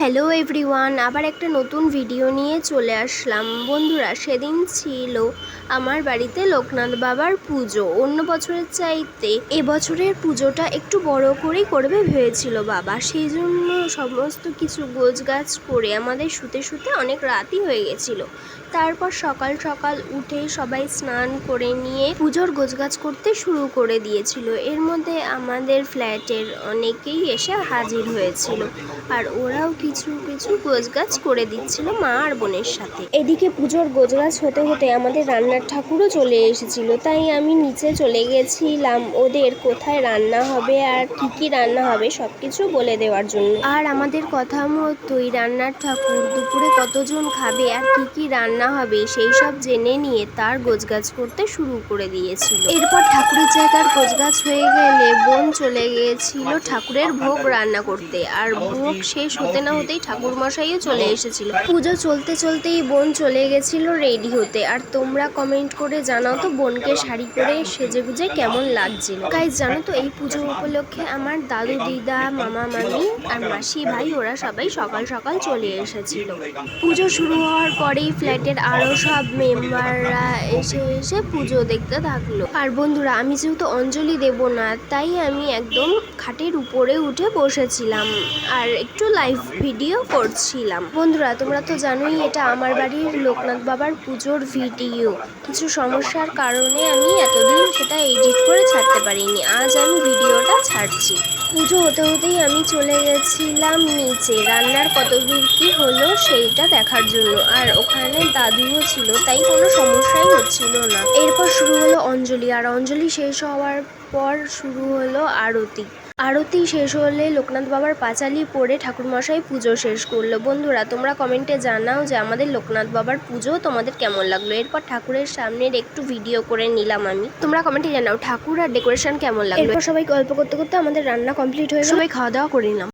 Hello everyone, আবার একটা নতুন ভিডিও নিয়ে চলে আসলাম। বন্ধুরা, সেদিন ছিল আমার বাড়িতে লোকনাথ বাবার পুজো। অন্য বছরের চাইতে এবছরের পুজোটা একটু বড় করেই করবে ভেবেছিল বাবা। সেই জন্য সমস্ত কিছু গোছগাছ করে আমাদের শুতে শুতে অনেক রাতই হয়ে গেছিলো। তারপর সকাল সকাল উঠে সবাই স্নান করে নিয়ে পুজোর গোছগাছ করতে শুরু করে দিয়েছিল। এর মধ্যে আমাদের ফ্ল্যাটের অনেকেই এসে হাজির হয়েছিল, আর ওরাও কিছু কিছু গোছগাছ করে দিচ্ছিল মা আর বোনের সাথে। এদিকে পুজোর গোছগাছ হতে হতে আমাদের রান্নার ঠাকুরও চলে এসেছিল, তাই আমি নিচে চলে গেছিলাম ওদের কোথায় রান্না হবে আর কি রান্না হবে সবকিছু বলে দেওয়ার জন্য। আর আমাদের কথা মতোই রান্নার ঠাকুর দুপুরে কতজন খাবে আর কি রান্না হবে সেই সব জেনে নিয়ে তার গোছগাছ করতে শুরু করে দিয়েছিল। এরপর ঠাকুরের জায়গার গোছগাছ হয়ে গেলে বোন চলে গিয়েছিল ঠাকুরের ভোগ রান্না করতে, আর ভোগ শেষ হতে না হতেই ঠাকুর মশাইও চলে এসেছিল। পুজো চলতে চলতেই বোন চলে গেছিল রেডি হতে। আর তোমরা কমেন্ট করে জানাও তো বোনকে শাড়ি পরে সেজেগুজে কেমন লাগছিল। গাইস, জানো তো এই পুজো উপলক্ষে আমার দাদু দিদা, মামা মামি আর মাসি ভাই ওরা সবাই সকাল সকাল চলে এসেছিল। পুজো শুরু হওয়ার পরেই ফ্ল্যাটের আরো সব মেম্বাররা এসে পুজো দেখতে থাকলো। আর বন্ধুরা, আমি যেহেতু অঞ্জলি দেব না, তাই আমি একদম খাটের উপরে উঠে বসেছিলাম আর একটু লাইভ ভিডিও করছিলাম। বন্ধুরা, তোমরা তো জানোই এটা আমার বাড়ির লোকনাথ বাবার পুজোর ভিডিও। কিছু সমস্যার কারণে আমি এতদিন সেটা এডিট করে ছাড়তে পারিনি। আজ আমি ভিডিওটা ছাড়ছি। পুজো হতে হতেই আমি চলে গেছিলাম নিচে রান্নার কত দূর কি হলো সেইটা দেখার জন্য। আর ওখানে দাদুও ছিল, তাই কোনো সমস্যাই হচ্ছিল না। এরপর শুরু হলো অঞ্জলি, আর অঞ্জলি শেষ হওয়ার পর শুরু হলো আরতি। আরতি শেষ হলে লোকনাথ বাবার পাঁচালি পড়ে ঠাকুরমশাই পুজো শেষ করলো। বন্ধুরা, তোমরা কমেন্টে জানাও যে আমাদের লোকনাথ বাবার পুজো তোমাদের কেমন লাগলো। এরপর ঠাকুরের সামনের একটু ভিডিও করে নিলাম আমি। তোমরা কমেন্টে জানাও ঠাকুর আর ডেকোরেশন কেমন লাগলো। এরপর সবাই গল্প করতে করতে আমাদের রান্না কমপ্লিট হয়ে গেল, সবাই খাওয়া দাওয়া করে নিলাম।